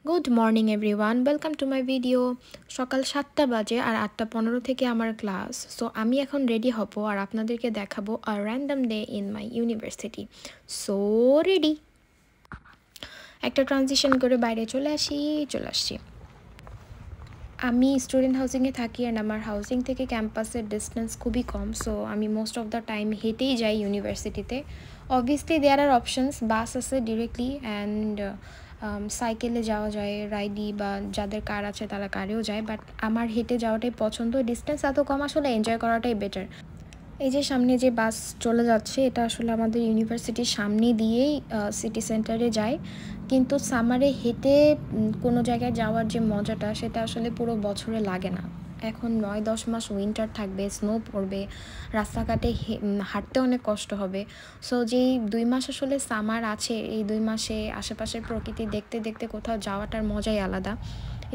Good morning everyone, welcome to my video. সকাল 7টা বাজে আর 8:15 থেকে আমার ক্লাস। সো আমি এখন রেডি হব আর আপনাদেরকে দেখাবো a random day in my university. So ready. একটা ট্রানজিশন করে বাইরে চলে আসছি। আমি স্টুডেন্ট হাউজিংয়ে থাকি অ্যান্ড আমার হাউজিং থেকে ক্যাম্পাসের ডিস্টেন্স খুবই কম। সো আমি মোস্ট অফ দ্য টাইম হেঁটেই যাই ইউনিভার্সিটিতে। অবভিয়াসলি দেয়ার আর অপশনস, বাস আছে ডিরেক্টলি অ্যান্ড সাইকেলে যাওয়া যায়, রাইডি বা যাদের কার আছে তারা কারেও যায়, বাট আমার হেঁটে যাওয়াটাই পছন্দ। ডিস্টেন্স এত কম, আসলে এনজয় করাটাই বেটার। এই যে সামনে যে বাস চলে যাচ্ছে, এটা আসলে আমাদের ইউনিভার্সিটির সামনে দিয়েই সিটি সেন্টারে যায়। কিন্তু সামারে হেঁটে কোনো জায়গায় যাওয়ার যে মজাটা, সেটা আসলে পুরো বছরে লাগে না। এখন 9-10 মাস উইন্টার থাকবে, স্নো পড়বে, রাস্তাঘাটে হাঁটতে অনেক কষ্ট হবে। সো যেই 2 মাস আসলে সামার আছে, এই 2 মাসে আশেপাশের প্রকৃতি দেখতে দেখতে কোথাও যাওয়াটার মজাই আলাদা।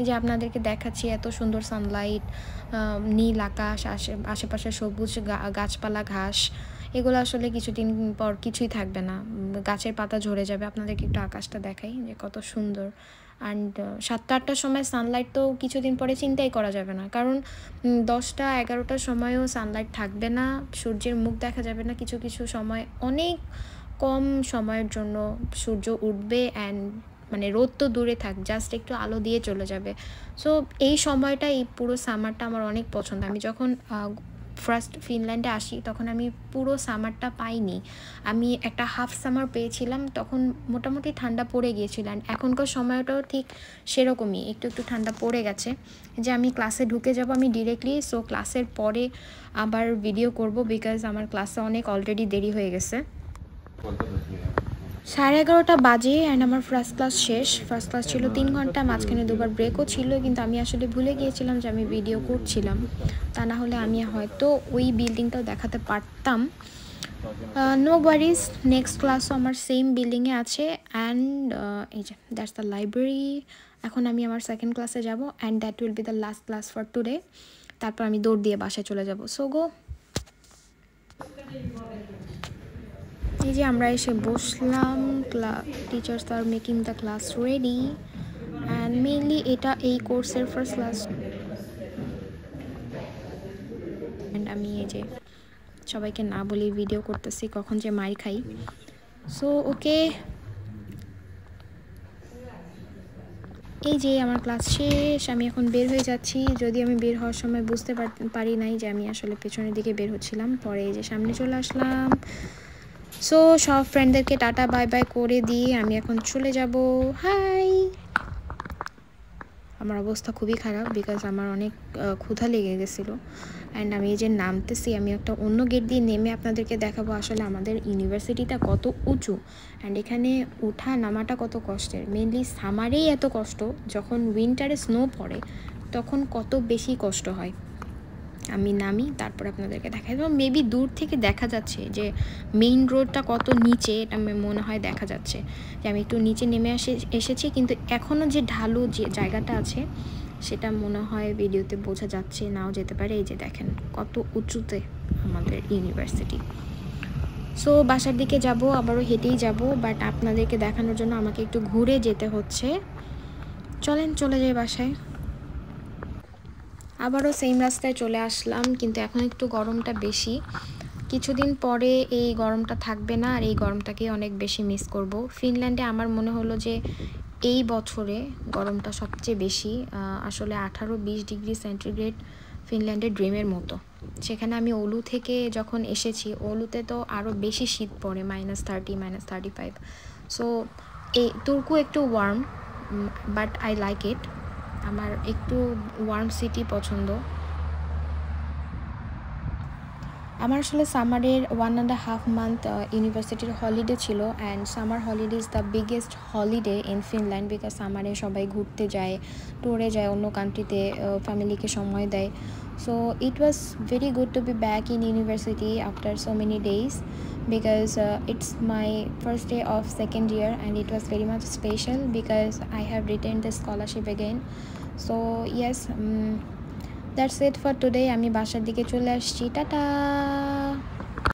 এই যে আপনাদেরকে দেখাচ্ছি এত সুন্দর সানলাইট, নীল আকাশ, আশেপাশে সবুজ গাছপালা, ঘাস। এগুলো আসলে কিছুদিন পর কিছুই থাকবে না, গাছের পাতা ঝরে যাবে। আপনাদেরকে একটু আকাশটা দেখাই যে কত সুন্দর। অ্যান্ড 7টা-8টার সময় সানলাইট তো কিছুদিন পরে চিন্তাই করা যাবে না, কারণ 10টা-11টার সময়ও সানলাইট থাকবে না, সূর্যের মুখ দেখা যাবে না। কিছু কিছু সময় অনেক কম সময়ের জন্য সূর্য উঠবে অ্যান্ড মানে রোদ তো দূরে থাক, জাস্ট একটু আলো দিয়ে চলে যাবে। সো এই সময়টা, এই পুরো সামারটা আমার অনেক পছন্দ। আমি যখন ফার্স্ট ফিনল্যান্ডে আসি তখন আমি পুরো সামারটা পাইনি, আমি একটা হাফ সামার পেয়েছিলাম। তখন মোটামুটি ঠান্ডা পড়ে গিয়েছিল অ্যান্ড এখনকার সময়টাও ঠিক সেরকমই, একটু একটু ঠান্ডা পড়ে গেছে। যে আমি ক্লাসে ঢুকে যাব আমি ডিরেক্টলি, সো ক্লাসের পরে আবার ভিডিও করব, বিকজ আমার ক্লাসে অনেক অলরেডি দেরি হয়ে গেছে। 11:30 বাজে অ্যান্ড আমার ফার্স্ট ক্লাস শেষ। ফার্স্ট ক্লাস ছিল 3 ঘন্টা, মাঝখানে 2বার ব্রেকও ছিল, কিন্তু আমি আসলে ভুলে গিয়েছিলাম যে আমি ভিডিও করছিলাম। তা না হলে আমি হয়তো ওই বিল্ডিংটাও দেখাতে পারতাম। নো ওয়ারিজ, নেক্সট ক্লাসও আমার সেম বিল্ডিংয়ে আছে অ্যান্ড এই যে দ্যাটস দ্য লাইব্রেরি। এখন আমি আমার সেকেন্ড ক্লাসে যাব and that will be the last class for today. তারপর আমি দৌড় দিয়ে বাসায় চলে যাব। সো গো। এই যে আমরা এসে বসলাম, teachers are making the class ready and mainly এটা এই কোর্সের ফার্স্ট ক্লাস। অ্যান্ড আমি এই যে সবাইকে না বলি ভিডিও করতেছি, কখন যে মার খাই। সো ওকে, এই যে আমার ক্লাস শেষ, আমি এখন বের হয়ে যাচ্ছি। যদি আমি বের হওয়ার সময় বুঝতে পারি নাই যে আমি আসলে পেছনের দিকে বের হচ্ছিলাম, পরে এই যে সামনে চলে আসলাম। সো সব ফ্রেন্ডদেরকে টাটা বাই বাই করে দিয়ে আমি এখন চলে যাব। হাই। আমার অবস্থা খুবই খারাপ, বিকজ আমার অনেক ক্ষুধা লেগে গেছিলো অ্যান্ড আমি এই যে নামতেছি, আমি একটা অন্য গেট দিয়ে নেমে আপনাদেরকে দেখাবো আসলে আমাদের ইউনিভার্সিটিটা কত উঁচু অ্যান্ড এখানে ওঠা নামাটা কত কষ্টের। মেনলি সামারেই এত কষ্ট, যখন উইন্টারে স্নো পড়ে তখন কত বেশি কষ্ট হয়। আমি নামি, তারপর আপনাদেরকে দেখাই দেবো। মেবি দূর থেকে দেখা যাচ্ছে যে মেইন রোডটা কত নিচে, এটা মনে হয় দেখা যাচ্ছে যে আমি একটু নিচে নেমে এসেছি, কিন্তু এখনও যে ঢালু যে জায়গাটা আছে সেটা মনে হয় ভিডিওতে বোঝা যাচ্ছে, নাও যেতে পারে। এই যে দেখেন কত উঁচুতে আমাদের ইউনিভার্সিটি। সো বাসার দিকে যাব, আবারও হেঁটেই যাব, বাট আপনাদেরকে দেখানোর জন্য আমাকে একটু ঘুরে যেতে হচ্ছে। চলেন চলে যাই বাসায়। আবারও সেম রাস্তায় চলে আসলাম, কিন্তু এখন একটু গরমটা বেশি। কিছুদিন পরে এই গরমটা থাকবে না আর এই গরমটাকে অনেক বেশি মিস করব। ফিনল্যান্ডে আমার মনে হলো যে এই বছরে গরমটা সবচেয়ে বেশি, আসলে 18-20 ডিগ্রি সেন্টিগ্রেড ফিনল্যান্ডের ড্রিমের মতো। সেখানে আমি ওলু থেকে যখন এসেছি, ওলুতে তো আরও বেশি শীত পড়ে, -30, -35। সো এই তুর্কু একটু warm, but I like it. আমার একটু ওয়ার্ম সিটি পছন্দ। আমার আসলে সামারের 1.5 মান্থ ইউনিভার্সিটির হলিডে ছিল and summer holiday is the biggest holiday in Finland, because সামারে সবাই ঘুরতে যায়, ট্যুরে যায়, অন্য কান্ট্রিতে ফ্যামিলিকে সময় দেয়। So it was very good to be back in university after so many days, because it's my first day of second year and it was very much special because I have retain the scholarship again. So yes, that's it for today. আমি বাসার দিকে চলে আসছি, tata.